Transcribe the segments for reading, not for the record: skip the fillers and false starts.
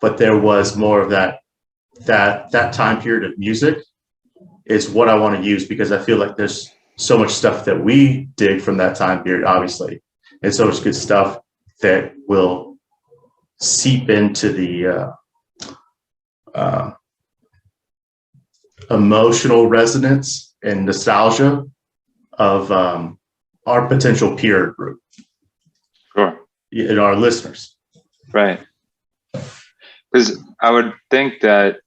but there was more of that time period of music is what I want to use, because I feel like there's so much stuff that we dig from that time period, obviously, and so much good stuff that will seep into the emotional resonance and nostalgia of our potential peer group. Sure. And our listeners. Right. Because I would think that,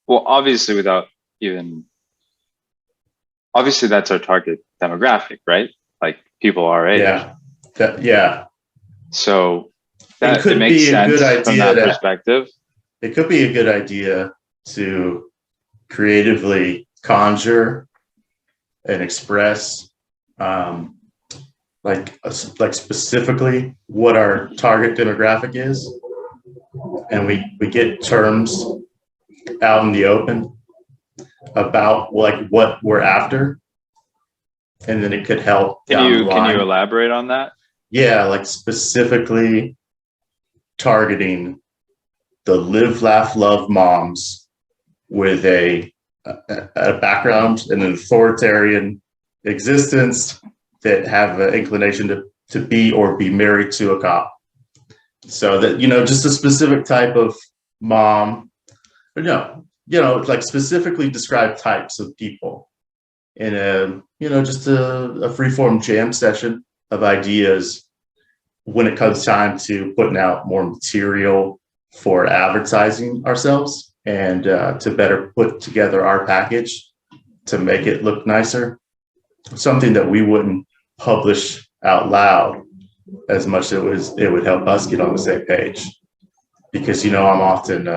well, obviously that's our target demographic, right? Like people our age. Yeah. So that it could makes be a sense good idea from that perspective. It could be a good idea to creatively conjure and express like specifically what our target demographic is, and we get terms out in the open about like what we're after, and then it could help. Can you elaborate on that? Yeah, like specifically targeting the live, laugh, love moms with a background in an authoritarian existence that have an inclination to be or be married to a cop. So that, just a specific type of mom, but like specifically describe types of people in just a free-form jam session of ideas when it comes time to putting out more material for advertising ourselves and to better put together our package to make it look nicer. Something that we wouldn't publish out loud as much as it would help us get on the same page. Because, I'm often...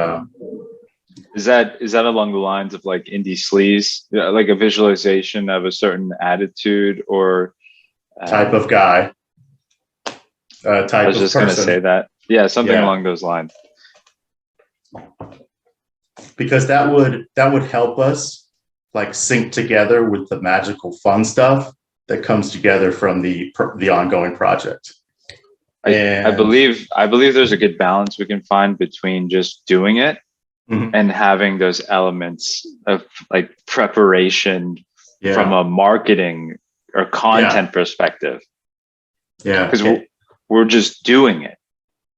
Is that along the lines of like indie sleaze, like a visualization of a certain attitude or... type of guy. Type of person. I was just going to say that. Yeah, something along those lines. Because that would help us like sync together with the magical fun stuff that comes together from the ongoing project. I believe there's a good balance we can find between just doing it and having those elements of like preparation from a marketing or content perspective. Yeah, because we're just doing it.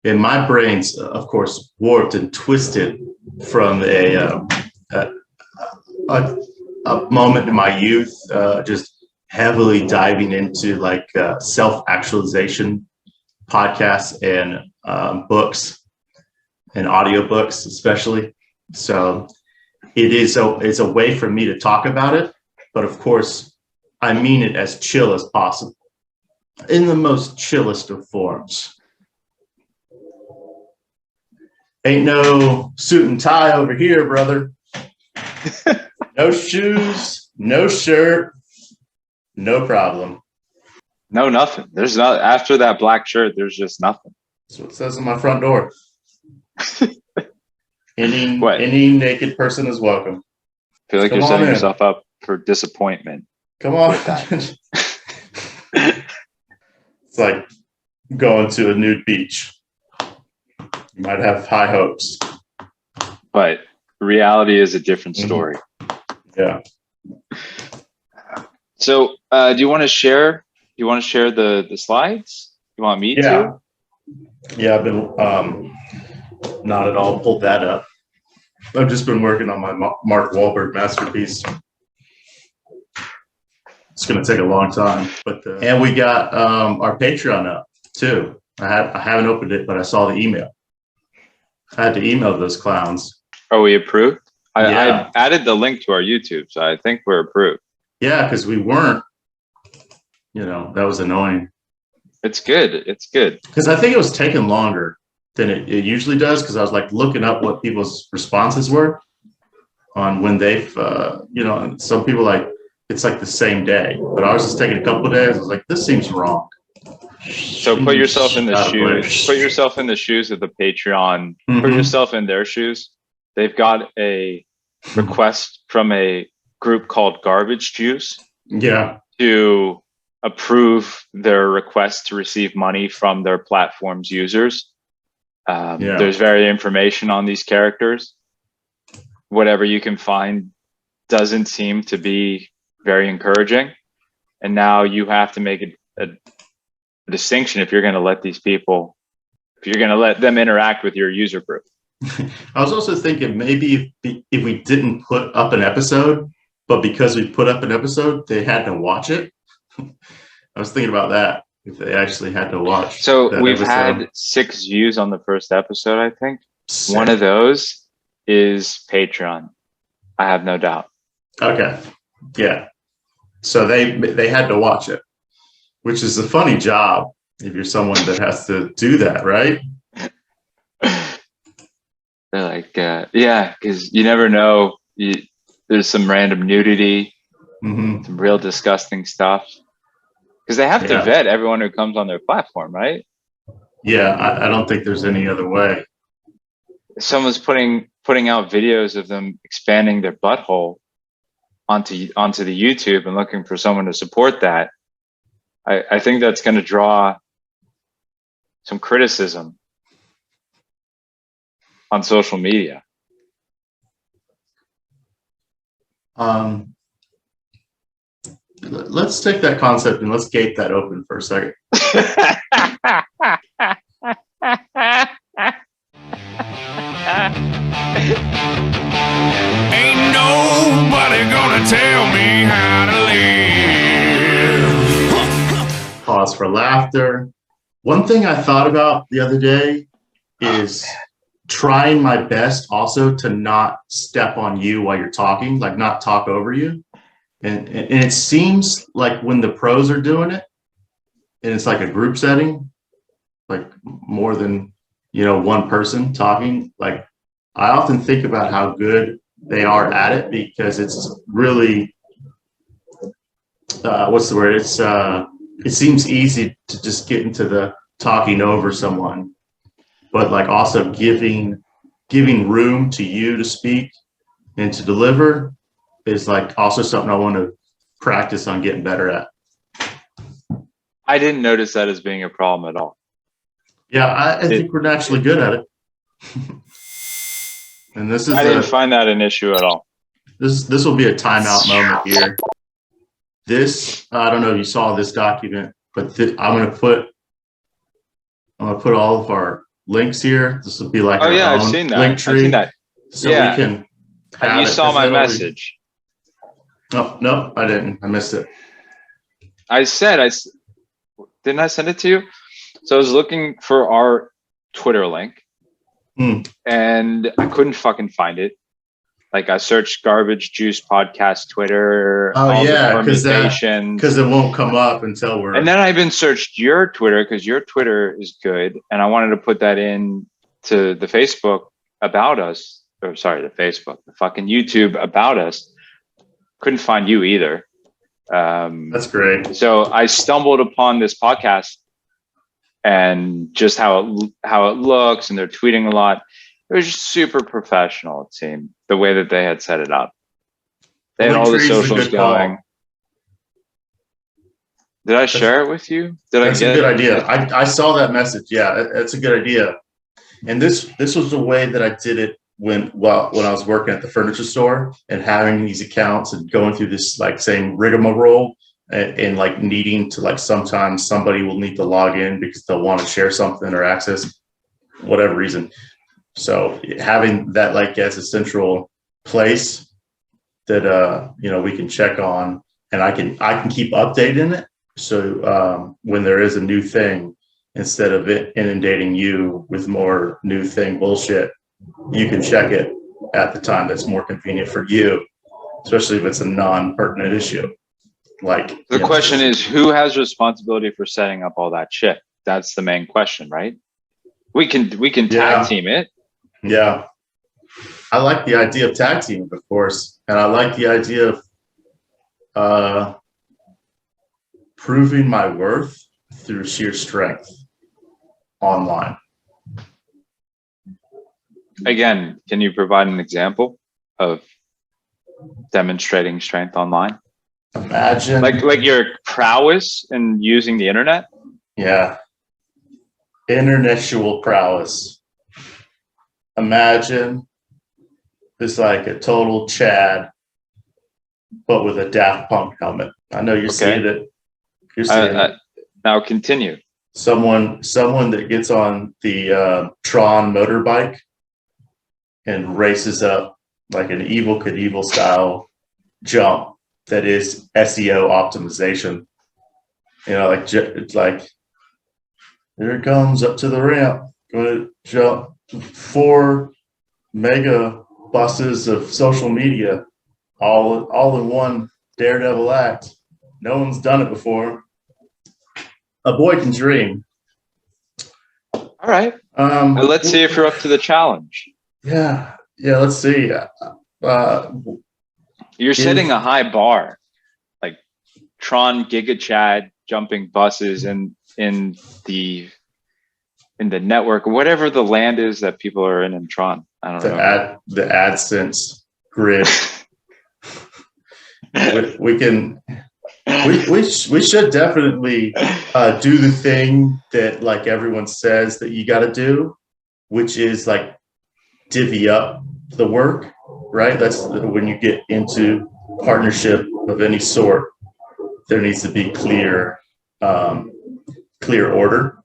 And my brain's, of course, warped and twisted from a moment in my youth, just heavily diving into like self-actualization podcasts and books and audiobooks, especially. So it's a way for me to talk about it, but of course, I mean it as chill as possible, in the most chillest of forms. Ain't no suit and tie over here, brother. No shoes, no shirt, no problem. No, nothing. There's not, after that black shirt, there's just nothing. That's what it says on my front door. Any naked person is welcome. I feel like you're setting yourself up for disappointment. Come on. It's like going to a nude beach. You might have high hopes. But reality is a different story. Yeah. So do you want to share the slides? You want me to? Yeah, I've been not at all pulled that up. I've just been working on my Mark Wahlberg masterpiece. It's going to take a long time, but and we got our Patreon up too. I haven't opened it, but I saw the email. I had to email those clowns. Are we approved? I added the link to our YouTube, so I think we're approved. Yeah, because we weren't. That was annoying. It's good. It's good. Because I think it was taking longer than it usually does, because I was like looking up what people's responses were on when they've, some people like, it's like the same day, but ours is taking a couple of days. I was like, this seems wrong. So put yourself in the shoes. Put yourself in the shoes of the Patreon. Put yourself in their shoes. They've got a request from a group called Garbage Juice. Yeah. To approve their request to receive money from their platform's users. There's very information on these characters. Whatever you can find doesn't seem to be very encouraging. And now you have to make a distinction if you're going to let these people, if you're going to let them interact with your user group. I was also thinking maybe if we didn't put up an episode, but because we put up an episode, they had to watch it. I was thinking about that, if they actually had to watch. So we've had 6 views on the first episode, I think. Sick. One of those is Patreon. I have no doubt. Okay. Yeah. So they had to watch it, which is a funny job if you're someone that has to do that, right? They're like, because you never know. There's some random nudity, some real disgusting stuff. Because they have to vet everyone who comes on their platform, right? Yeah, I don't think there's any other way. Someone's putting out videos of them expanding their butthole onto the YouTube and looking for someone to support that. I think that's going to draw some criticism on social media. Let's take that concept and let's gate that open for a second. Ain't nobody gonna tell me how to live. Pause for laughter. One thing I thought about the other day is trying my best also to not step on you while you're talking, like not talk over you. And it seems like when the pros are doing it, and it's like a group setting, like more than, one person talking, like I often think about how good they are at it because it's really, what's the word? It seems easy to just get into the talking over someone, but like also giving room to you to speak and to deliver is like also something I want to practice on getting better at. I didn't notice that as being a problem at all. Yeah, I think we're naturally good at it. And I didn't find that an issue at all. This will be a timeout moment here. I don't know if you saw this document, but I'm gonna put all of our links here. This will be like our own I've seen that. link tree. I've seen that. So we can. And you saw my message. No, I didn't. I missed it. Didn't I send it to you? So I was looking for our Twitter link and I couldn't fucking find it. Like I searched Garbage Juice Podcast Twitter. Because it won't come up until we're. And then I even searched your Twitter because your Twitter is good, and I wanted to put that in to the Facebook about us. Or sorry, the fucking YouTube about us. Couldn't find you either. That's great. So I stumbled upon this podcast and just how it looks, and they're tweeting a lot. It was just super professional, it seemed, the way that they had set it up. They had all the socials going. Did I share it with you? That's a good idea. I saw that message. Yeah, that's a good idea. And this was the way that I did it when I was working at the furniture store and having these accounts and going through this like same rigmarole and like needing to like sometimes somebody will need to log in because they'll want to share something or access whatever reason. So having that like as a central place that we can check on and I can keep updating it. So when there is a new thing, instead of it inundating you with more new thing bullshit, you can check it at the time that's more convenient for you, especially if it's a non-pertinent issue. Like the question is, who has responsibility for setting up all that shit? That's the main question, right? We can tag team it. Yeah. I like the idea of tag teaming, of course. And I like the idea of proving my worth through sheer strength online. Again, can you provide an example of demonstrating strength online? Imagine like your prowess in using the internet. Yeah, internettual prowess. imagine it's like a total Chad, but with a Daft Punk helmet. I know you're seeing it. You're seeing it. Now continue. Someone that gets on the Tron motorbike and races up like an Evel Knievel style jump that is SEO optimization. It's like, here it comes up to the ramp, going to jump 4 mega buses of social media, all in one daredevil act. No one's done it before. A boy can dream. All right. Let's see if you're up to the challenge. Yeah. Let's see. You're setting a high bar, like Tron Giga Chad jumping buses in the network, whatever the land is that people are in Tron. I don't know. The AdSense grid. We should definitely do the thing that like everyone says that you got to do, which is like divvy up the work, right? That's when you get into partnership of any sort, there needs to be clear order.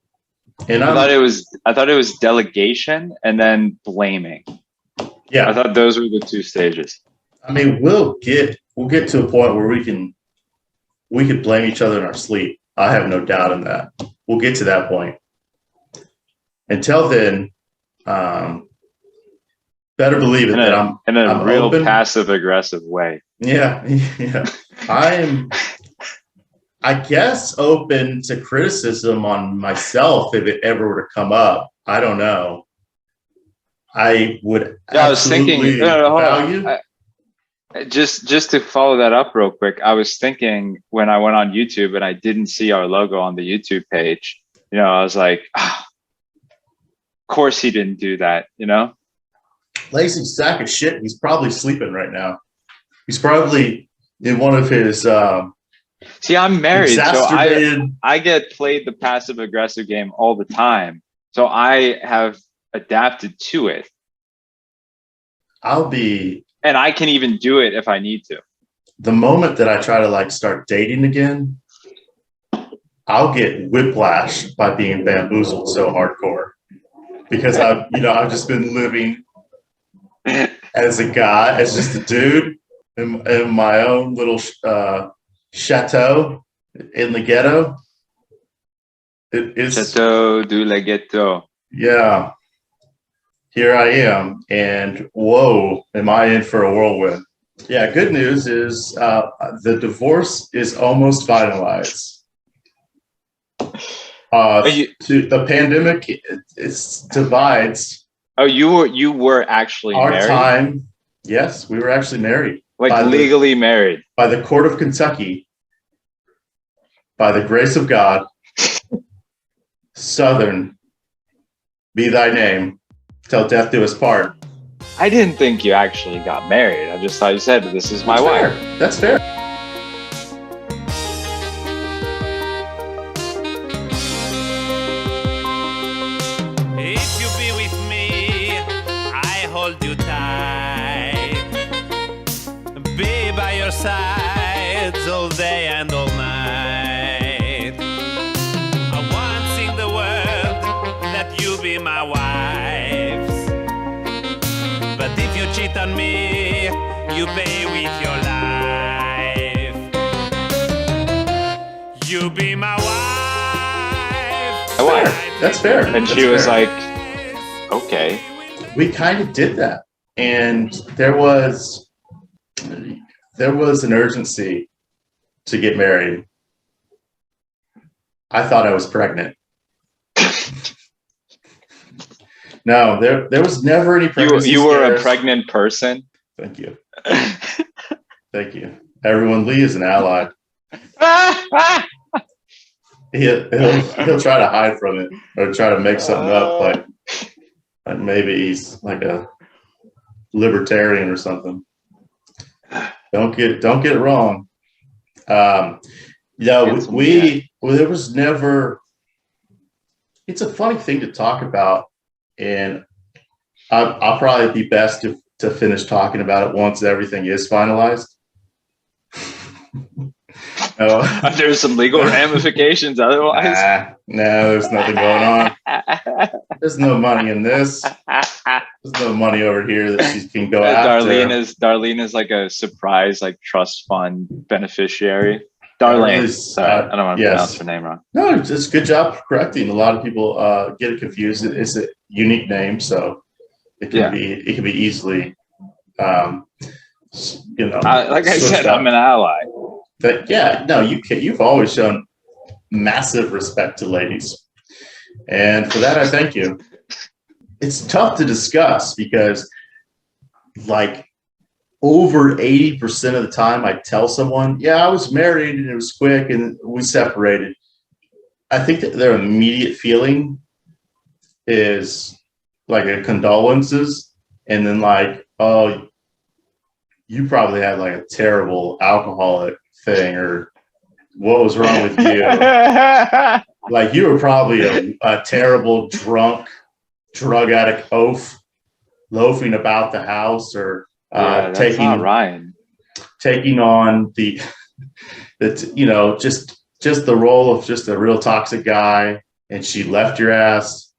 And I thought it was delegation and then blaming. Yeah, I thought those were the 2 stages. I mean, we'll get to a point where we can blame each other in our sleep. I have no doubt in that. We'll get to that point. Until then, better believe it that I'm in a real open. Passive aggressive way. Yeah. I guess open to criticism on myself if it ever were to come up. I don't know. I would. Yeah, I was thinking. Value. Just to follow that up real quick, I was thinking when I went on YouTube and I didn't see our logo on the YouTube page. I was like, of course he didn't do that. Lazy sack of shit. He's probably sleeping right now. He's probably in one of his. See, I'm married, so I get played the passive aggressive game all the time. So I have adapted to it. And I can even do it if I need to. The moment that I try to like start dating again, I'll get whiplash by being bamboozled so hardcore because I've just been living as a guy, as just a dude in my own little chateau in the ghetto. Chateau de la Ghetto. Yeah. Here I am, and whoa, am I in for a whirlwind. Yeah, good news is the divorce is almost finalized. The pandemic it divides. Oh, you were actually our married? Time. Yes, we were actually married. Like legally married. By the court of Kentucky. By the grace of God. Southern, be thy name, till death do us part. I didn't think you actually got married. I just thought you said, this is my wife. That's fair. If you be with me, I hold you tight. Be by your sides all day and all night. I once in the world that you be my wives. But if you cheat on me, you pay with your life. You be my wife. My wife. That's fair. And she was like, okay. We kind of did that. And there was an urgency to get married. I thought I was pregnant. No, there was never any pregnancy. You were a pregnant person. Thank you. Thank you. Everyone, Lee is an ally. He'll try to hide from it or try to make something up, like maybe he's like a libertarian or something. Don't get it wrong. There was never. It's a funny thing to talk about in I'll probably be best to finish talking about it once everything is finalized. No. There's some legal ramifications otherwise. No, there's nothing going on. There's no money in this. There's no money over here that she can go after. Darlene is like a surprise, like trust fund beneficiary. Darlene, sorry, I don't want to pronounce her name wrong. No, it's a good job correcting. A lot of people get it confused. It's a unique name, so it can be easily, like I said, I'm an ally. But you've always shown massive respect to ladies, and for that I thank you. It's tough to discuss because, like, over 80% of the time I tell someone, yeah, I was married and it was quick and we separated. I think that their immediate feeling is like a condolences, and then like, oh, you probably had like a terrible alcoholic thing, or what was wrong with you? Like, you were probably a terrible drunk, drug addict loafing about the house, or taking on just the role of just a real toxic guy, and she left your ass.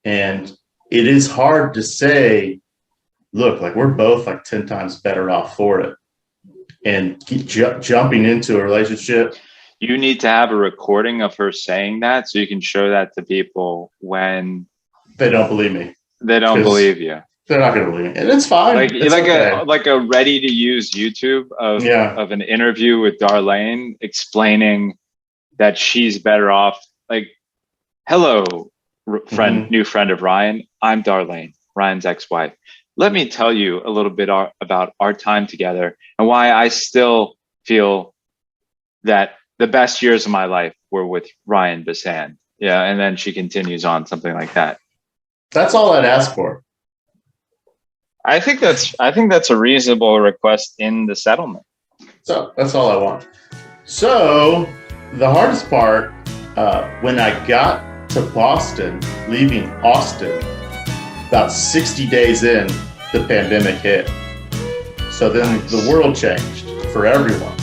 And it is hard to say, look, like, we're both like 10 times better off for it, and keep jumping into a relationship. You need to have a recording of her saying that so you can show that to people when they don't believe me. They don't believe you. They're not going to believe me, and it's fine. Like a ready to use YouTube of an interview with Darlene explaining that she's better off. Like, hello, new friend of Ryan. I'm Darlene, Ryan's ex-wife. Let me tell you a little bit about our time together and why I still feel that the best years of my life were with Ryan Bassan. Yeah, and then she continues on, something like that. That's all I'd ask for. I think that's a reasonable request in the settlement. So that's all I want. So the hardest part, when I got to Boston, leaving Austin, about 60 days in, the pandemic hit. So then the world changed for everyone.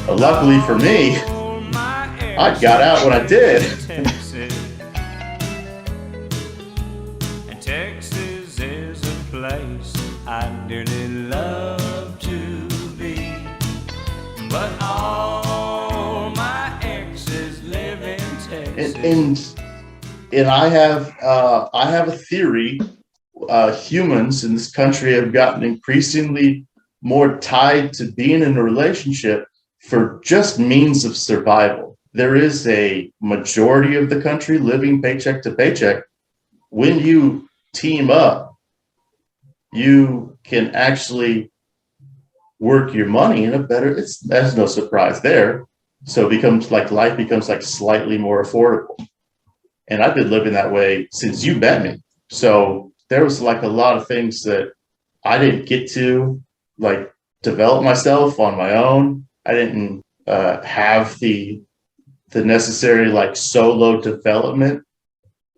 But luckily for me, I got out when I did. Texas is a place I dearly love to be, but all my exes live in Texas. And I have a theory. Humans in this country have gotten increasingly more tied to being in a relationship for just means of survival. There is a majority of the country living paycheck to paycheck. When you team up, you can actually work your money in a better, there's no surprise there. So life becomes like slightly more affordable. And I've been living that way since you met me. So there was like a lot of things that I didn't get to like develop myself on my own. I didn't have the necessary like solo development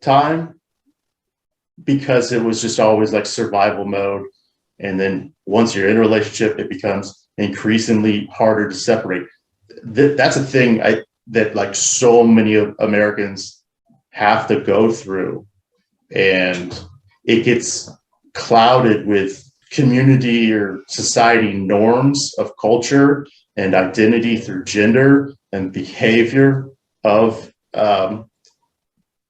time, because it was just always like survival mode. And then once you're in a relationship, it becomes increasingly harder to separate. That's a thing that like so many Americans have to go through, and it gets clouded with community or society norms of culture and identity through gender and behavior of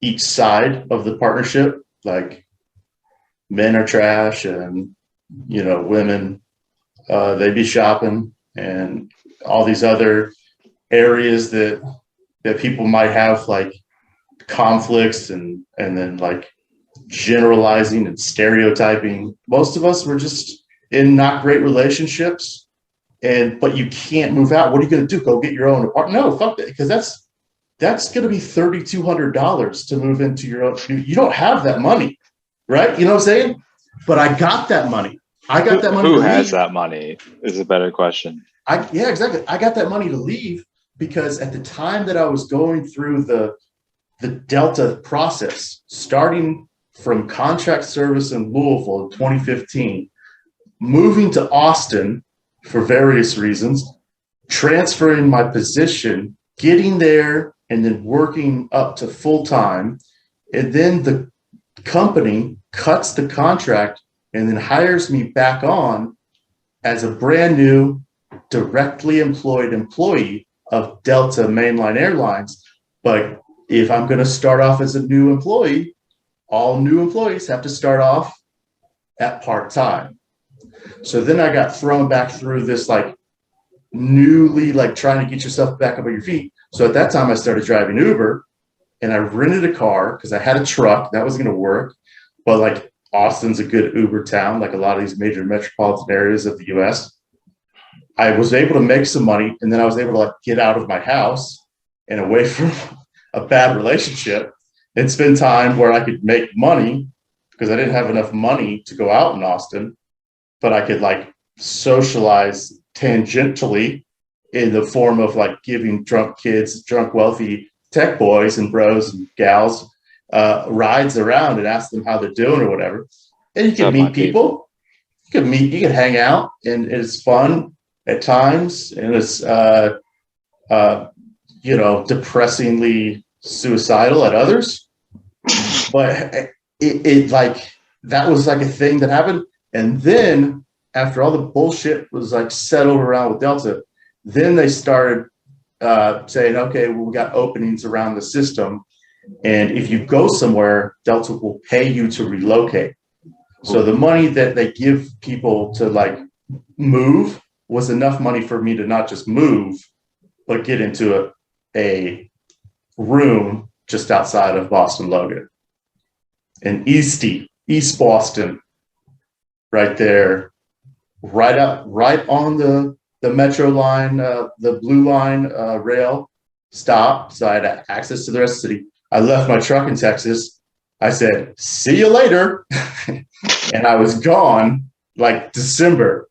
each side of the partnership. Like, men are trash, and women they be shopping, and all these other areas that people might have like conflicts, and then like generalizing and stereotyping. Most of us were just in not great relationships, but you can't move out. What are you going to do? Go get your own apartment? No, fuck that, because that's going to be $3,200 to move into your own. You don't have that money, right? You know what I'm saying? But I got that money. I got that money. Who has that money is a better question. Yeah, exactly. I got that money to leave because at the time that I was going through the Delta process, starting from contract service in Louisville in 2015, moving to Austin for various reasons, transferring my position, getting there, and then working up to full time. And then the company cuts the contract and then hires me back on as a brand new directly employed employee of Delta Mainline Airlines. But if I'm going to start off as a new employee, all new employees have to start off at part-time. So then I got thrown back through this like newly like trying to get yourself back up on your feet. So at that time I started driving Uber, and I rented a car because I had a truck that was going to work. But like Austin's a good Uber town, like a lot of these major metropolitan areas of the US. I was able to make some money, and then I was able to like get out of my house and away from a bad relationship and spend time where I could make money, because I didn't have enough money to go out in Austin, but I could like socialize tangentially in the form of like giving drunk kids, drunk wealthy tech boys and bros and gals rides around and ask them how they're doing or whatever. And you can meet people, you can hang out, and it's fun at times, and it's depressingly suicidal at others. But it like that was like a thing that happened. And then after all the bullshit was like settled around with Delta, then they started saying, okay, well, we got openings around the system, and if you go somewhere, Delta will pay you to relocate. So the money that they give people to like move was enough money for me to not just move, but get into a room just outside of Boston Logan in East Boston, right there, right on the metro line, the blue line rail stop. So I had access to the rest of the city. I left my truck in Texas. I said, see you later. And I was gone like December.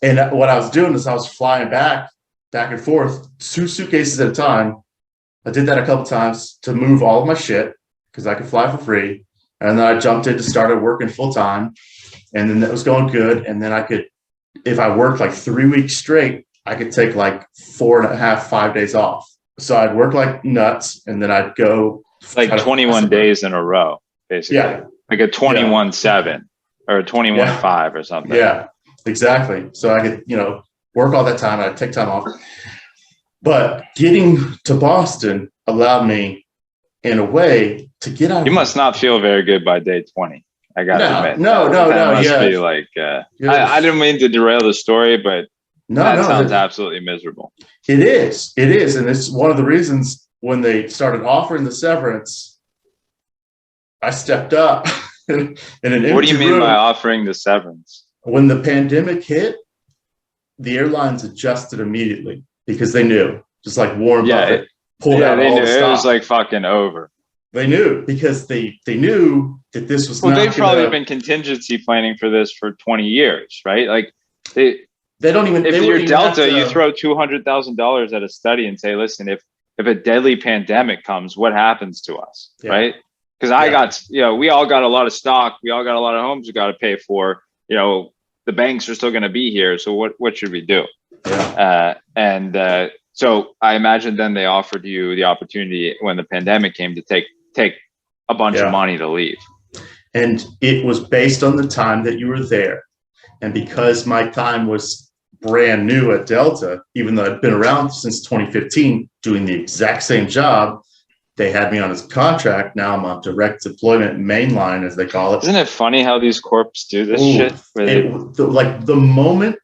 And what I was doing is I was flying back and forth, 2 suitcases at a time. I did that a couple times to move all of my shit because I could fly for free. And then I jumped in to started working full time. And then that was going good. And then I could, if I worked like 3 weeks straight, I could take like 4.5, 5 days off. So I'd work like nuts, and then I'd go like 21 days in a row, basically. Yeah. Like a 21/7 or a 21/5 or something. Yeah, exactly. So I could, work all that time. I'd take time off. But getting to Boston allowed me, in a way, to get out. You must not feel very good by day 20. I got to admit. No. Must be like, I didn't mean to derail the story, but that sounds absolutely miserable. It is. And it's one of the reasons when they started offering the severance, I stepped up in an empty What do you mean room. by offering the severance? When the pandemic hit, the airlines adjusted immediately because they knew, just like Warren Buffett pulled out all the stock. It was like fucking over. They knew because they knew that this was Well, they've probably been contingency planning for this for 20 years, right? Like they don't even. If you're Delta, you throw $200,000 at a study and say, listen, if a deadly pandemic comes, what happens to us, right? Because we all got a lot of stock. We all got a lot of homes we got to pay for. The banks are still going to be here. So what should we do? So I imagine then they offered you the opportunity when the pandemic came to take a bunch of money to leave. And it was based on the time that you were there. And because my time was brand new at Delta, even though I'd been around since 2015 doing the exact same job, they had me on as a contract. Now I'm on direct deployment mainline, as they call it. Isn't it funny how these corps do this shit? The moment,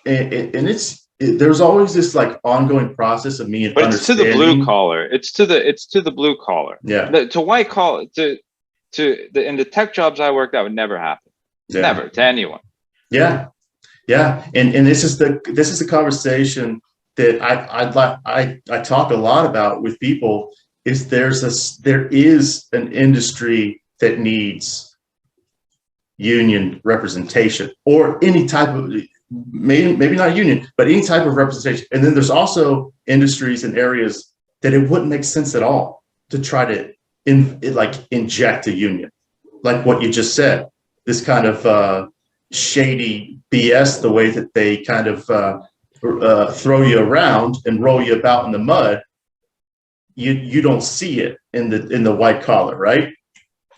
there's always this like ongoing process of me. But it's to the blue collar. It's to the blue collar. Yeah. To white collar, in the tech jobs I worked, that would never happen. Yeah. Never to anyone. Yeah. And this is the conversation that I talk a lot about with people. Is there is an industry that needs union representation or any type of, maybe not a union, but any type of representation. And then there's also industries and areas that it wouldn't make sense at all to try to inject a union. like what you just said, this kind of shady BS, the way that they kind of throw you around and roll you about in the mud, you don't see it in the white collar, right?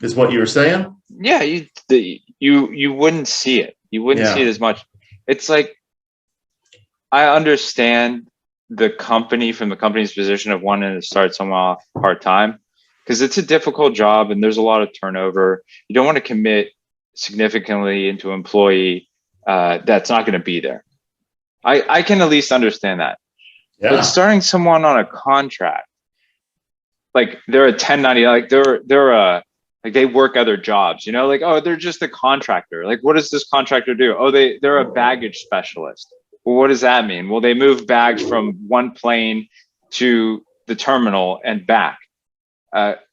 Is what you were saying? Yeah, you wouldn't see it. You wouldn't see it as much. It's like, I understand the company from the company's position of wanting to start someone off part-time, because it's a difficult job and there's a lot of turnover. You don't want to commit significantly into an employee that's not going to be there. I can at least understand that. Yeah. But starting someone on a contract, like they're a 1090, like like they work other jobs, you know, like, oh, they're just a contractor. Like, what does this contractor do? Oh, they're a baggage specialist. Well, what does that mean? Well, they move bags from one plane to the terminal and back.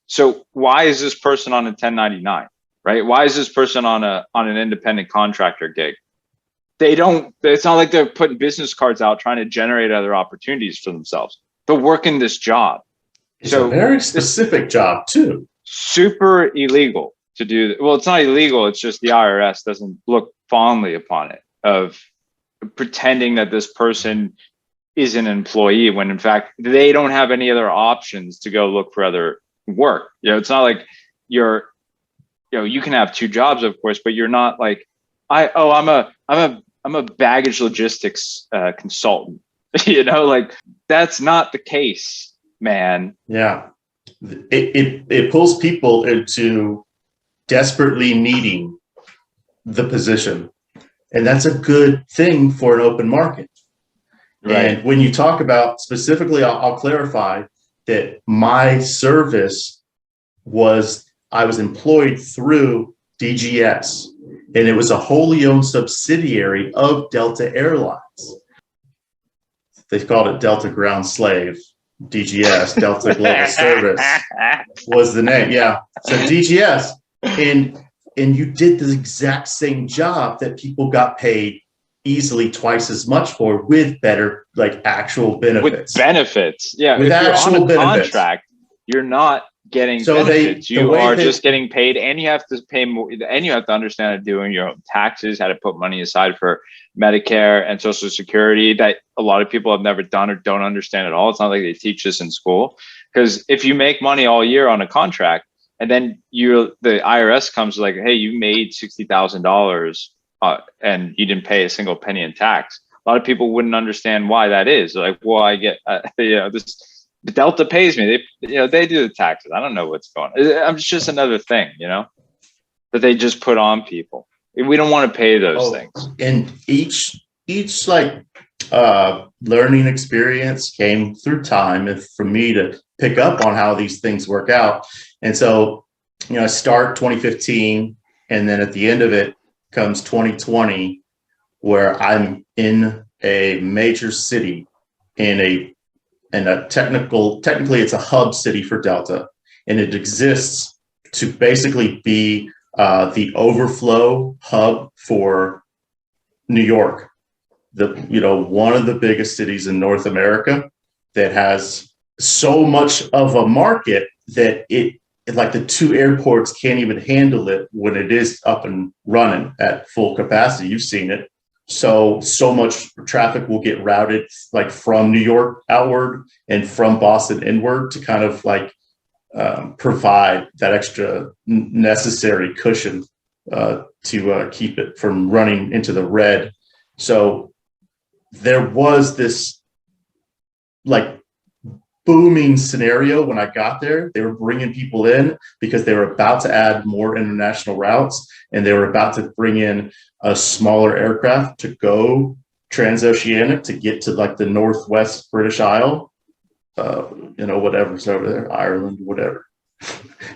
So why is this person on a 1099, right? Why is this person on an independent contractor gig? It's not like they're putting business cards out trying to generate other opportunities for themselves. They're working this job. It's a very specific job too. Super illegal to do. Well, it's not illegal. It's just the IRS doesn't look fondly upon it, of pretending that this person is an employee when in fact they don't have any other options to go look for other work. You know, it's not like you can have two jobs, of course, but you're not like, I'm a baggage logistics consultant. You know, like that's not the case, man. Yeah. It pulls people into desperately needing the position. And that's a good thing for an open market. Right. And when you talk about specifically, I'll clarify that my service I was employed through DGS, and it was a wholly owned subsidiary of Delta Airlines. They called it Delta Ground Slave. DGS, Delta Global Service was the name. Yeah. So DGS, and you did the exact same job that people got paid easily twice as much for, with better, like, actual benefits. With benefits. Yeah. With if actual you're on a benefits. Contract, you're not getting benefits. You are just getting paid, and you have to pay more, and you have to understand how to doing your own taxes, how to put money aside for Medicare and Social Security, that a lot of people have never done or don't understand at all. It's not like they teach this in school, because if you make money all year on a contract and then the IRS comes like, hey, you made $60,000 and you didn't pay a single penny in tax, a lot of people wouldn't understand why that is. They're like, well, I get this. Delta pays me. They do the taxes. I don't know what's going on. It's just another thing, that they just put on people. We don't want to pay those things. And each like learning experience came through time, and for me to pick up on how these things work out. And so, I start 2015, and then at the end of it comes 2020, where I'm in a major city technically it's a hub city for Delta, and it exists to basically be the overflow hub for New York, one of the biggest cities in North America, that has so much of a market that like the two airports can't even handle it when it is up and running at full capacity. You've seen it. So much traffic will get routed, like, from New York outward and from Boston inward, to kind of like provide that extra necessary cushion to keep it from running into the red. So there was this like booming scenario when I got there. They were bringing people in because they were about to add more international routes, and they were about to bring in a smaller aircraft to go transoceanic to get to like the Northwest British Isle, whatever's over there, Ireland, whatever.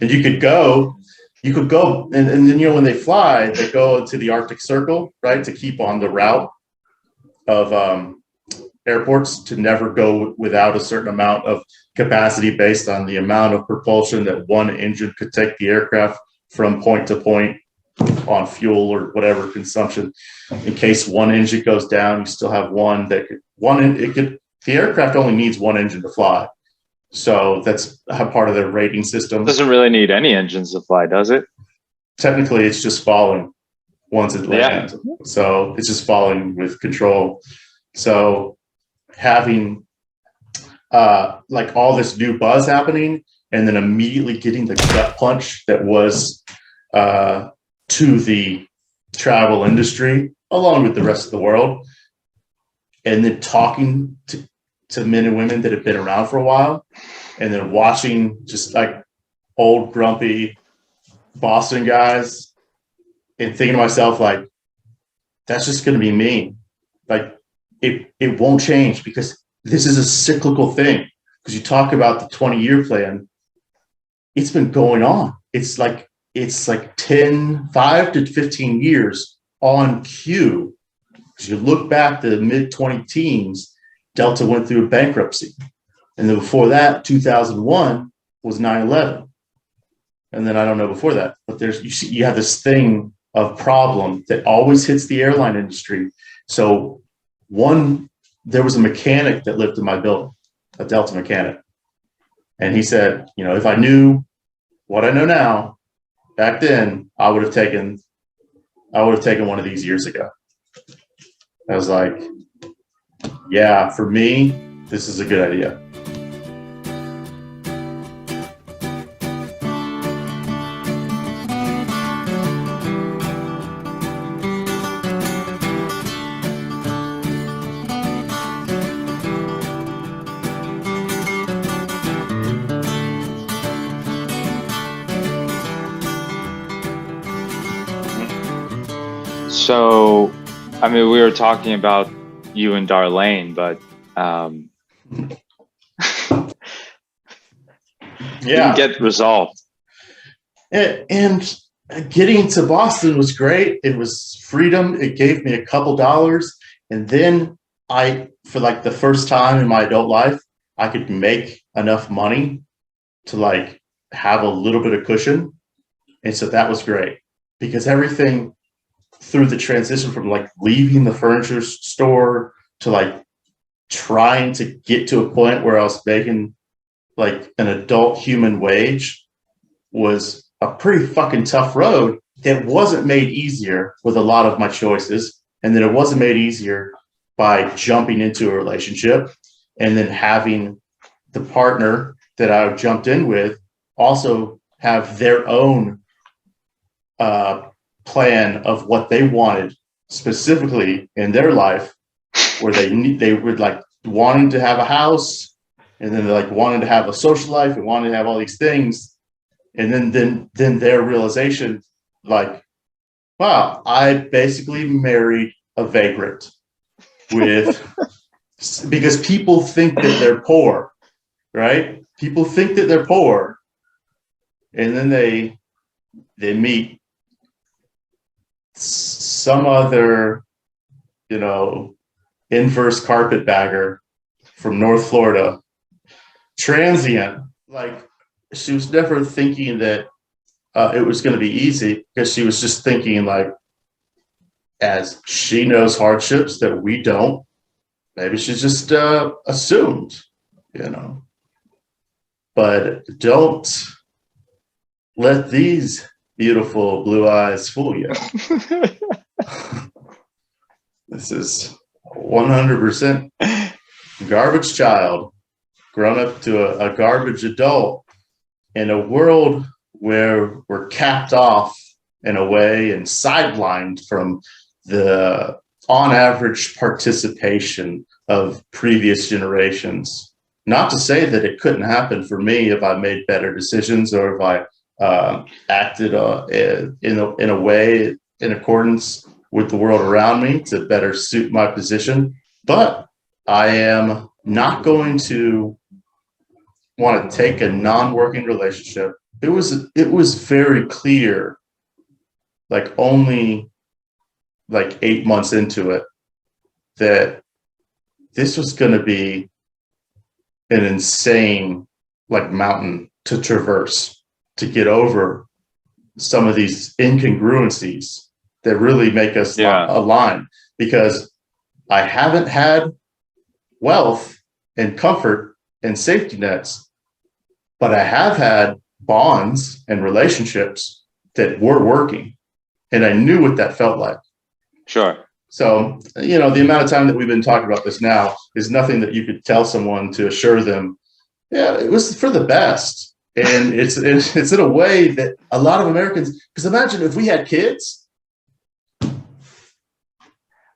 And you could go, and then, when they fly, they go into the Arctic Circle, right, to keep on the route of airports, to never go without a certain amount of capacity based on the amount of propulsion that one engine could take the aircraft from point to point on fuel or whatever consumption. In case one engine goes down, you still have one that the aircraft only needs one engine to fly. So that's part of their rating system. Doesn't really need any engines to fly, does it? technically it's just falling once it lands. Yeah. So it's just falling with control. So having like all this new buzz happening and then immediately getting the gut punch that was to the travel industry along with the rest of the world, and then talking to men and women that have been around for a while, and then watching just like old grumpy Boston guys and thinking to myself, like, that's just going to be me. Like it won't change because this is a cyclical thing. Because you talk about the 20-year plan, it's been going on. It's like 5 to 15 years on cue. Because you look back to the mid-20 teens, Delta went through a bankruptcy. And then before that, 2001 was 9/11. And then I don't know before that, but you have this thing of problem that always hits the airline industry. So there was a mechanic that lived in my building, a Delta mechanic. And he said, if I knew what I know now, back then, I would have taken one of these years ago. I was like, yeah, for me, this is a good idea. So, I mean, we were talking about you and Darlene, but didn't get resolved. And getting to Boston was great. It was freedom. It gave me a couple dollars. And then for like the first time in my adult life, I could make enough money to like have a little bit of cushion. And so that was great because everything through the transition from like leaving the furniture store to like trying to get to a point where I was making like an adult human wage was a pretty fucking tough road that wasn't made easier with a lot of my choices. And then it wasn't made easier by jumping into a relationship and then having the partner that I jumped in with also have their own plan of what they wanted specifically in their life, where they were like wanting to have a house, and then they're like wanting to have a social life and wanting to have all these things, and then their realization, like, wow, I basically married a vagrant because people think that they're poor, right? People think that they're poor, and then they meet some other, inverse carpetbagger from North Florida, transient. Like, she was never thinking that it was going to be easy, because she was just thinking, like, as she knows hardships that we don't, maybe she's just assumed, But don't let these beautiful blue eyes fool you. This is 100% garbage child grown up to a garbage adult in a world where we're capped off in a way and sidelined from the on average participation of previous generations. Not to say that it couldn't happen for me if I made better decisions or if I acted in a way in accordance with the world around me to better suit my position. But I am not going to want to take a non-working relationship. It was very clear, like only like 8 months into it, that this was going to be an insane like mountain to traverse, to get over some of these incongruencies that really make us align. Because I haven't had wealth and comfort and safety nets, but I have had bonds and relationships that were working, and I knew what that felt like. Sure. So, the amount of time that we've been talking about this now is nothing that you could tell someone to assure them, yeah, it was for the best. And it's in a way that a lot of Americans, because imagine if we had kids.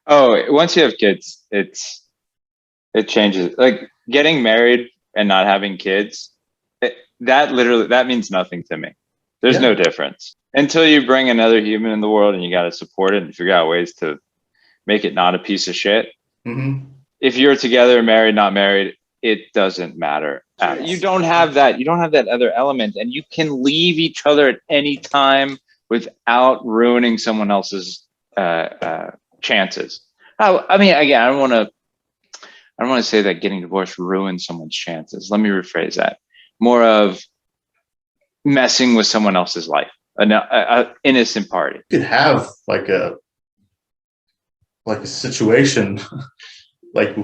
Oh, once you have kids, it changes. Like getting married and not having kids, that means nothing to me. There's no difference until you bring another human in the world and you got to support it and figure out ways to make it not a piece of shit. Mm-hmm. If you're together, married, not married, it doesn't matter. You don't have that. You don't have that other element, and you can leave each other at any time without ruining someone else's chances. I mean, again, I don't want to say that getting divorced ruins someone's chances. Let me rephrase that. More of messing with someone else's life, an innocent party. You could have like a situation like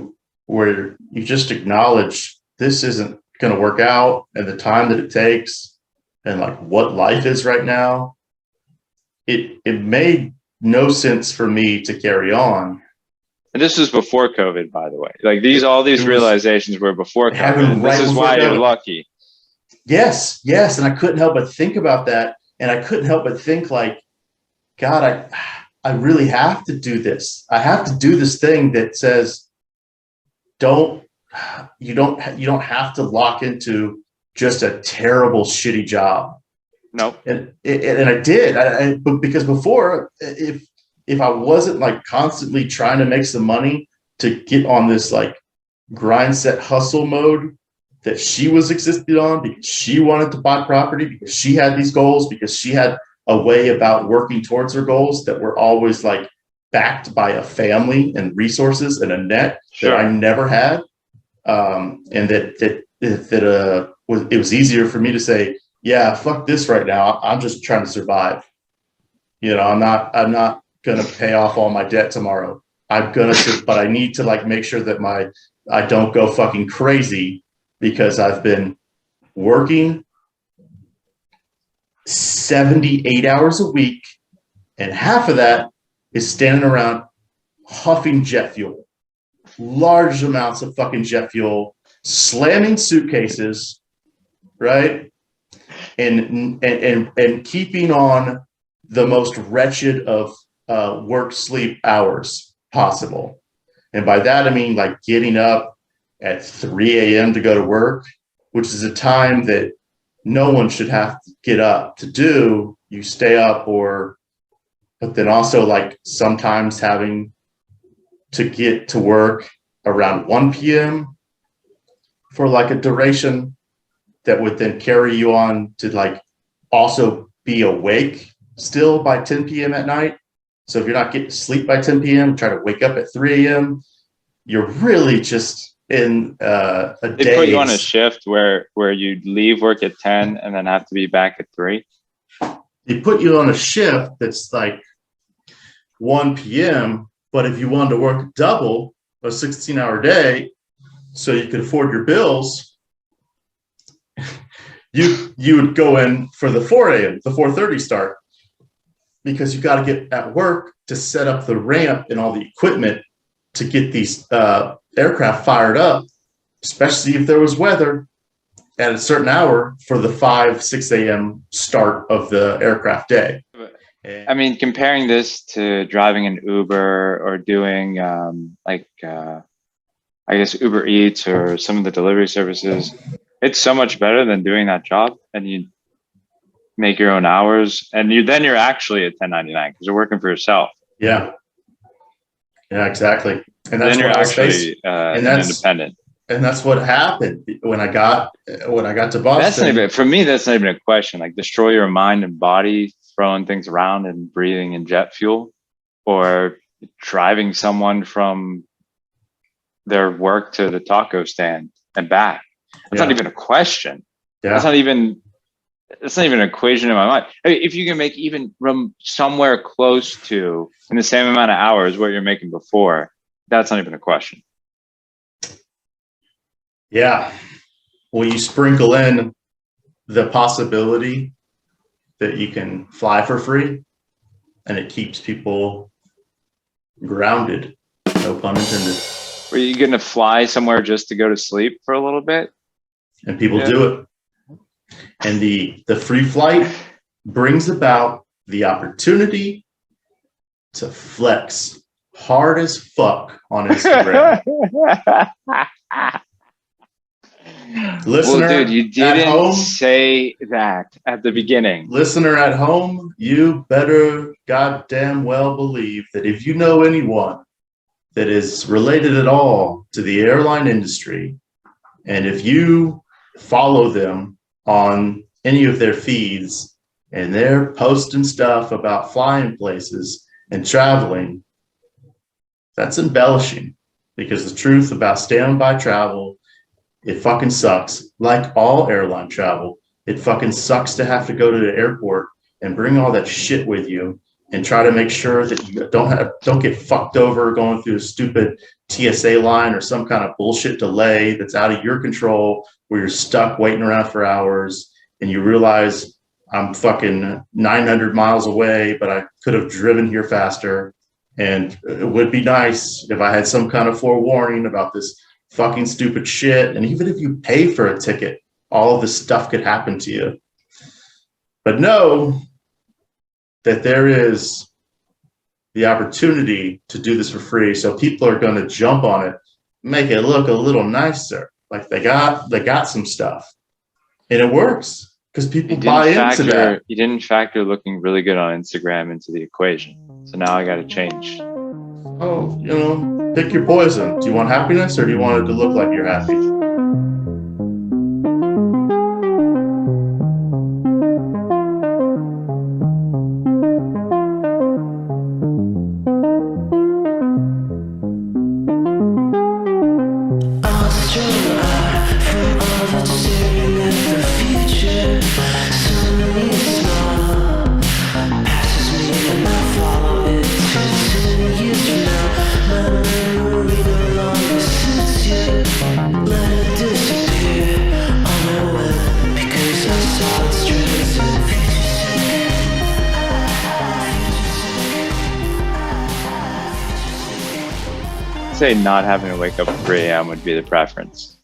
where you just acknowledge this isn't going to work out, and the time that it takes, and like what life is right now. It made no sense for me to carry on. And this was before COVID, by the way. Like all these realizations were before COVID. This is why you're lucky. Yes. And I couldn't help but think about that. And I couldn't help but think like, God, I really have to do this. I have to do this thing that says, you don't have to lock into just a terrible, shitty job. No. And I did. Because before, if I wasn't like constantly trying to make some money to get on this like grind set hustle mode that she was existed on, because she wanted to buy property, because she had these goals, because she had a way about working towards her goals that were always like backed by a family and resources and a net that I never had. And it was easier for me to say, yeah, fuck this right now. I'm just trying to survive. I'm not going to pay off all my debt tomorrow. But I need to like make sure that I don't go fucking crazy, because I've been working 78 hours a week, and half of that is standing around huffing jet fuel, large amounts of fucking jet fuel, slamming suitcases, right? And keeping on the most wretched of work sleep hours possible. And by that, I mean like getting up at 3 a.m. to go to work, which is a time that no one should have to get up to do. You stay up, but then also like sometimes having to get to work around 1 p.m. for like a duration that would then carry you on to like also be awake still by 10 p.m. at night. So if you're not getting to sleep by 10 p.m., try to wake up at 3 a.m., you're really just in a day. They put you on a shift where you leave work at 10 and then have to be back at 3. They put you on a shift that's like 1 p.m., but if you wanted to work double, a 16-hour day, so you could afford your bills, you would go in for the 4 a.m., the 4:30 start, because you got to get at work to set up the ramp and all the equipment to get these aircraft fired up, especially if there was weather at a certain hour for the 6 a.m. start of the aircraft day. I mean, comparing this to driving an Uber or doing I guess Uber Eats or some of the delivery services, it's so much better than doing that job, and you make your own hours, and you're actually at 1099 because you're working for yourself. Yeah, exactly. And that's then you're actually independent. And that's what happened when I got to Boston. For me, that's not even a question. Like destroy your mind and body, throwing things around and breathing in jet fuel, or driving someone from their work to the taco stand and back. That's not even a question. Yeah. That's not even an equation in my mind. If you can make even from somewhere close to in the same amount of hours what you're making before, that's not even a question. Yeah. Well, you sprinkle in the possibility that you can fly for free, and it keeps people grounded. No pun intended. Were you going to fly somewhere just to go to sleep for a little bit? And people do it. And the free flight brings about the opportunity to flex hard as fuck on Instagram. Listener, well, dude, you didn't say that at the beginning. Listener at home, you better goddamn well believe that if you know anyone that is related at all to the airline industry, and if you follow them on any of their feeds and they're posting stuff about flying places and traveling, that's embellishing, because the truth about standby travel, it fucking sucks. Like all airline travel, it fucking sucks to have to go to the airport and bring all that shit with you and try to make sure that you don't get fucked over going through a stupid TSA line or some kind of bullshit delay that's out of your control, where you're stuck waiting around for hours and you realize I'm fucking 900 miles away, but I could have driven here faster. And it would be nice if I had some kind of forewarning about this fucking stupid shit. And even if you pay for a ticket, all of this stuff could happen to you. But know that there is the opportunity to do this for free. So people are going to jump on it, make it look a little nicer. Like they got some stuff, and it works because people buy into that. You didn't factor looking really good on Instagram into the equation. So now I got to change. Oh, pick your poison. Do you want happiness, or do you want it to look like you're happy? Say not having to wake up at 3 a.m. would be the preference.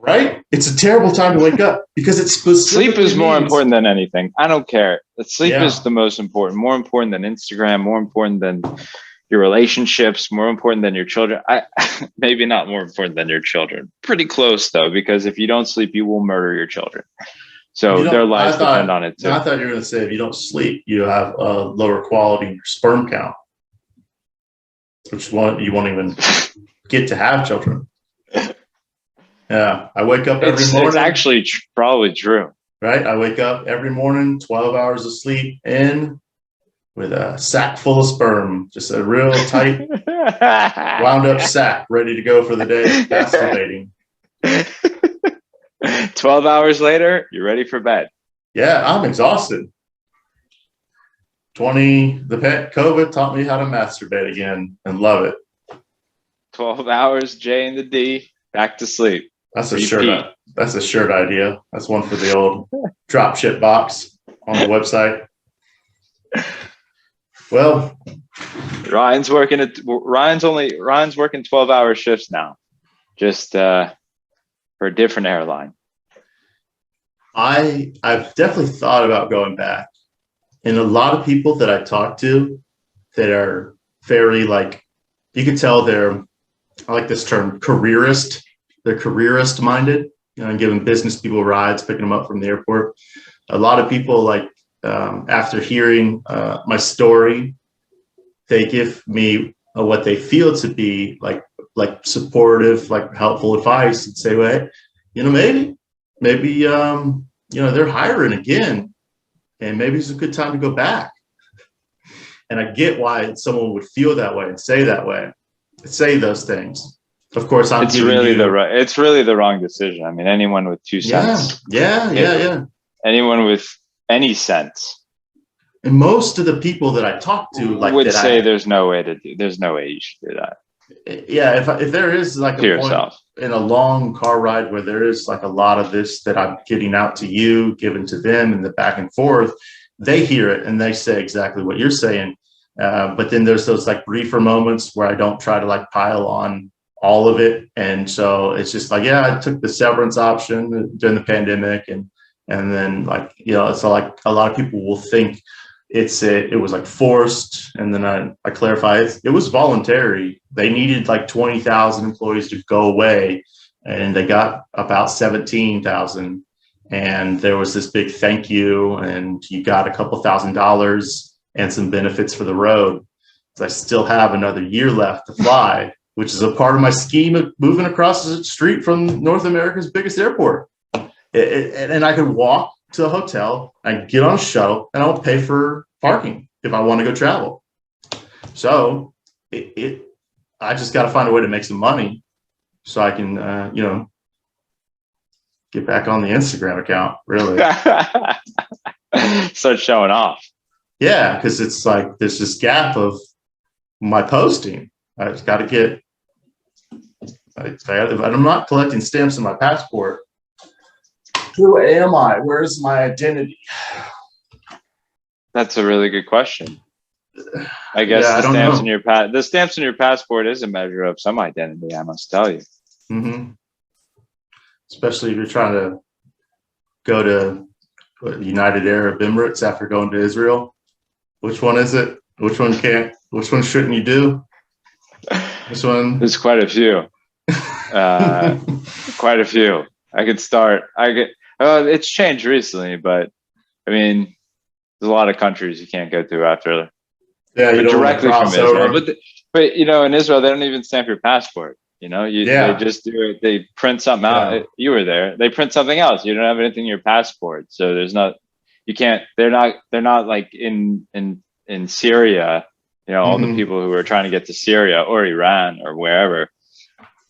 Right? It's a terrible time to wake up because it's sleep is more important than anything. I don't care. Sleep is the most important, more important than Instagram, more important than your relationships, more important than your children. Maybe not more important than your children. Pretty close though, because if you don't sleep, you will murder your children. So their lives depend on it too. I thought you were going to say if you don't sleep, you have a lower quality in your sperm count, which one you won't even get to have children. Yeah, I wake up every morning. It's actually probably true. Right? I wake up every morning, 12 hours of sleep in, with a sack full of sperm, just a real tight, wound up sack, ready to go for the day, masturbating. 12 hours later, you're ready for bed. Yeah, I'm exhausted. COVID taught me how to masturbate again and love it. 12 hours, J and the D, back to sleep. That's a shirt. That's a shirt idea. That's one for the old drop ship box on the website. Well, Ryan's working 12-hour shifts now, just for a different airline. I've definitely thought about going back, and a lot of people that I talk to that are very you could tell I like this term, careerist. They're careerist minded, and giving business people rides, picking them up from the airport. A lot of people after hearing my story, they give me what they feel to be like supportive, helpful advice, and say, well, maybe they're hiring again, and maybe it's a good time to go back. And I get why someone would feel that way and say those things. Of course, it's really the wrong decision. I mean, anyone with 2 cents. Yeah. Anyone with any sense. And most of the people that I talk to would say there's no way you should do that. Yeah, if there is like a point in a long car ride where there is like a lot of this that I'm getting out to you, given to them, and the back and forth, they hear it and they say exactly what you're saying. But then there's those like briefer moments where I don't try to like pile on all of it, and so it's just like, yeah, I took the severance option during the pandemic, and then like, you know, it's like a lot of people will think it was like forced, and then I clarify it was voluntary. They needed like 20,000 employees to go away, and they got about 17,000, and there was this big thank you, and you got a couple $1,000 and some benefits for the road. So I still have another year left to fly, which is a part of my scheme of moving across the street from North America's biggest airport. And I could walk to a hotel, I get on a shuttle, and I'll pay for parking if I want to go travel. So I just got to find a way to make some money so I can, you know, get back on the Instagram account, really. Start showing off. Yeah, because it's like there's this gap of my posting. I just got to get, if I'm not collecting stamps in my passport, who am I? Where's my identity? That's a really good question. I guess the stamps in your passport is a measure of some identity, I must tell you. Mm-hmm. Especially if you're trying to go to United Arab Emirates after going to Israel. Which one is it? Which one can't? Which one shouldn't you do? Which one? There's quite a few. Quite a few. I could start. It's changed recently, but I mean, there's a lot of countries you can't go to after. Yeah, you don't directly from Israel. But you know, in Israel, they don't even stamp your passport. You know, they just do it. They print something out. You were there. They print something else. You don't have anything in your passport, so there's not. You can't. They're not like in Syria. You know, all the people who are trying to get to Syria or Iran or wherever,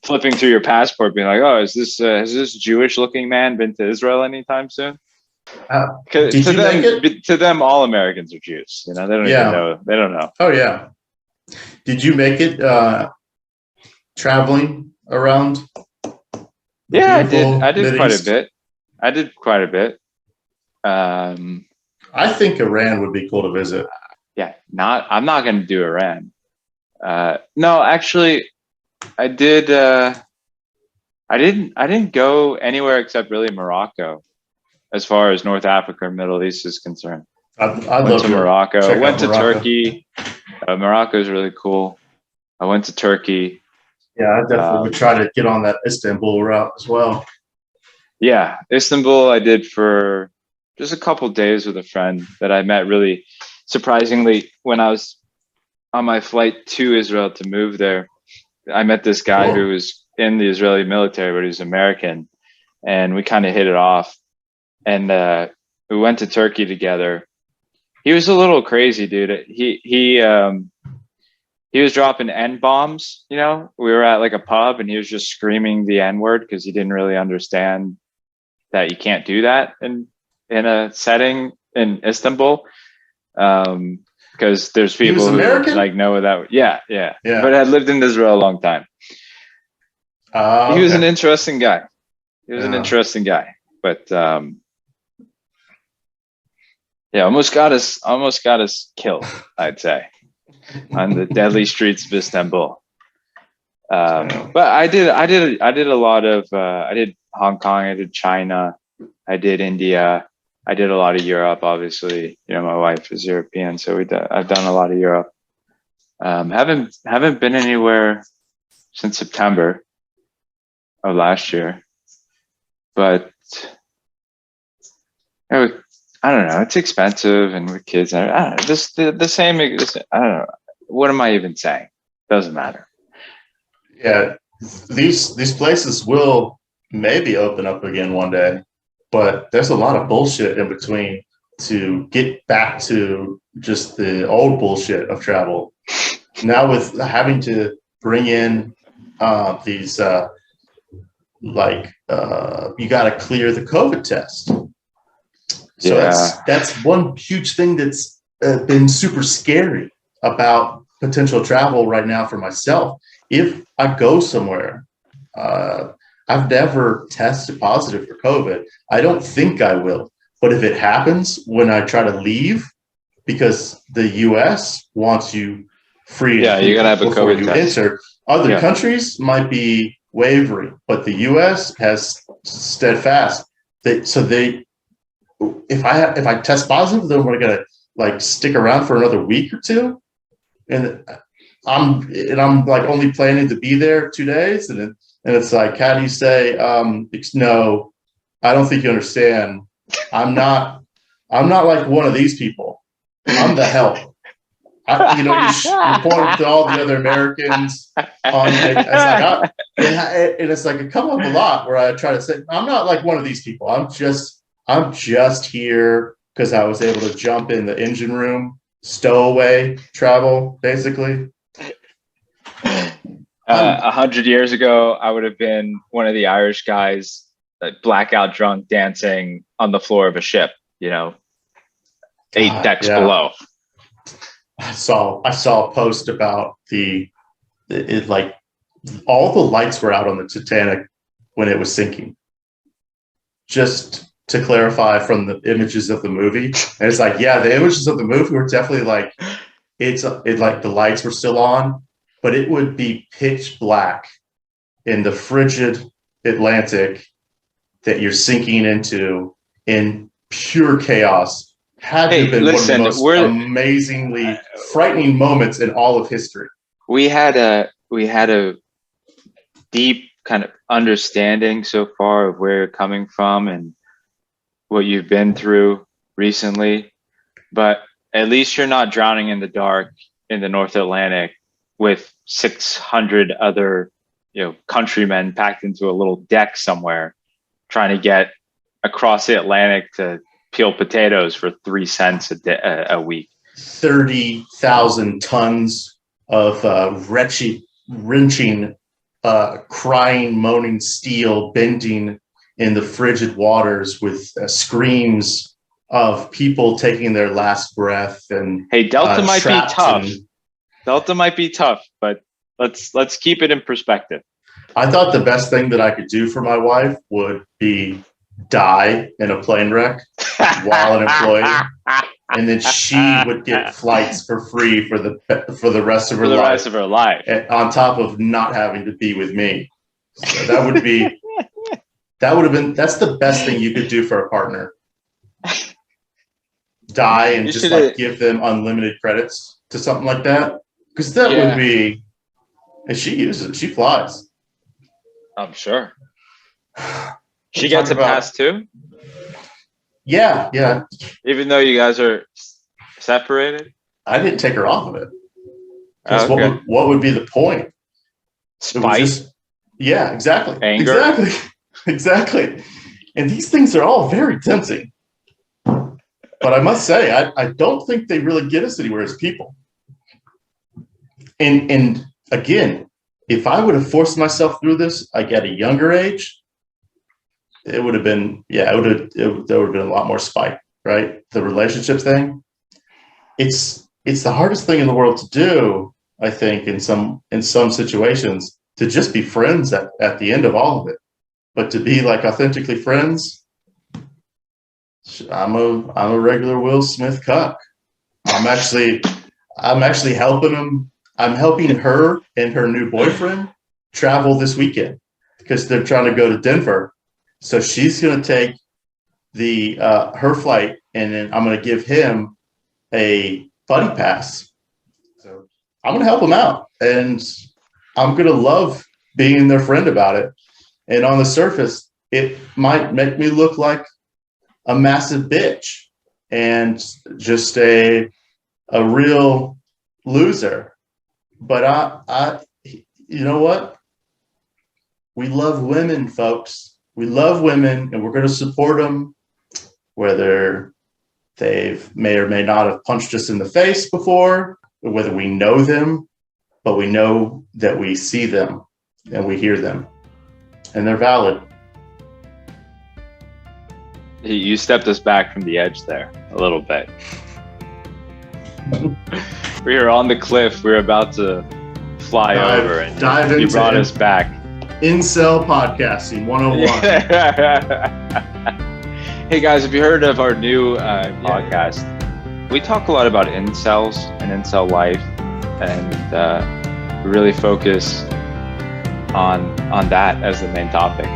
flipping through your passport, being like, "Oh, has this Jewish-looking man been to Israel anytime soon?" To them, all Americans are Jews. You know, they don't even know. They don't know. Oh yeah. Did you make it traveling around? Yeah, I did. I did quite a bit. I think Iran would be cool to visit. Yeah, I'm not going to do Iran. No, actually, I did. I didn't go anywhere except really Morocco, as far as North Africa or Middle East is concerned. I went to Morocco. I went to Turkey. Morocco is really cool. I went to Turkey. Yeah, I definitely would try to get on that Istanbul route as well. Yeah, Istanbul I did for just a couple days with a friend that I met really surprisingly when I was on my flight to Israel to move there. I met this guy who was in the Israeli military, but he was American, and we kind of hit it off. And we went to Turkey together. He was a little crazy, dude. He was dropping N-bombs. You know, we were at like a pub, and he was just screaming the N-word because he didn't really understand that you can't do that in a setting in Istanbul. Because there's people who like know that. Yeah. But had lived in Israel a long time. He was an interesting guy. But yeah, almost got us killed, I'd say, on the deadly streets of Istanbul. But I did a lot of I did Hong Kong, I did China, I did India, I did a lot of Europe. Obviously, you know, my wife is European, so I've done a lot of Europe. Haven't been anywhere since September of last year, but I don't know. It's expensive, and with kids, I don't know. The same. I don't know. What am I even saying? Doesn't matter. Yeah, these places will maybe open up again one day, but there's a lot of bullshit in between to get back to just the old bullshit of travel. Now with having to bring in these you got to clear the COVID test. So that's one huge thing that's been super scary about potential travel right now for myself if I go somewhere, I've never tested positive for COVID. I don't think I will. But if it happens when I try to leave, because the U.S. wants you free you gotta have a before COVID you test. enter. Other countries might be wavering, but the U.S. has steadfast. If I test positive, then we're gonna like stick around for another week or two, and I'm like only planning to be there 2 days, and it's like, how do you say, no, I don't think you understand. I'm not like one of these people. I'm the help. You point to all the other Americans on it. And it's like it come up a lot where I try to say, I'm not like one of these people. I'm just here because I was able to jump in the engine room, stowaway travel, basically. 100 years ago, I would have been one of the Irish guys, blackout drunk, dancing on the floor of a ship, 8 decks below. I saw a post about like all the lights were out on the Titanic when it was sinking. Just to clarify from the images of the movie, and it's like, the images of the movie were definitely like like the lights were still on, but it would be pitch black in the frigid Atlantic that you're sinking into in pure chaos. Had to have been one of the most amazingly frightening moments in all of history. We had a deep kind of understanding so far of where you're coming from and what you've been through recently, but at least you're not drowning in the dark in the North Atlantic with 600 other, countrymen packed into a little deck somewhere, trying to get across the Atlantic to peel potatoes for 3 cents a week. 30,000 tons of wrenching, crying, moaning steel bending in the frigid waters with screams of people taking their last breath. And hey, Delta might be tough. Delta might be tough, but let's keep it in perspective. I thought the best thing that I could do for my wife would be die in a plane wreck while an employee, and then she would get flights for free for the rest of her life. Rest of her life, on top of not having to be with me. So that would have been. That's the best thing you could do for a partner. Die and just like give them unlimited credits to something like that, because that would be. And she flies. I'm sure. She gets a pass too? Yeah. Even though you guys are separated? I didn't take her off of it. Because what would be the point? Spite? Exactly. Anger? Exactly. And these things are all very tempting. But I must say, I don't think they really get us anywhere as people. And again, if I would have forced myself through this like at a younger age, it would have been, there would have been a lot more spite, right? The relationship thing. It's the hardest thing in the world to do, I think, in some situations, to just be friends at the end of all of it. But to be like authentically friends, I'm a regular Will Smith cuck. I'm actually helping him. I'm helping her and her new boyfriend travel this weekend because they're trying to go to Denver. So she's going to take her flight, and then I'm going to give him a buddy pass. So I'm going to help him out, and I'm going to love being their friend about it. And on the surface, it might make me look like a massive bitch and just a real loser. But I you know what? We love women, folks. We love women, and we're going to support them, whether they may or may not have punched us in the face before, or whether we know them, but we know that we see them and we hear them, and they're valid. You stepped us back from the edge there a little bit. We were on the cliff. We were about to fly over and dive you into brought us back. Incel Podcasting 101. Hey guys, have you heard of our new podcast? We talk a lot about incels and incel life, and we really focus on that as the main topic.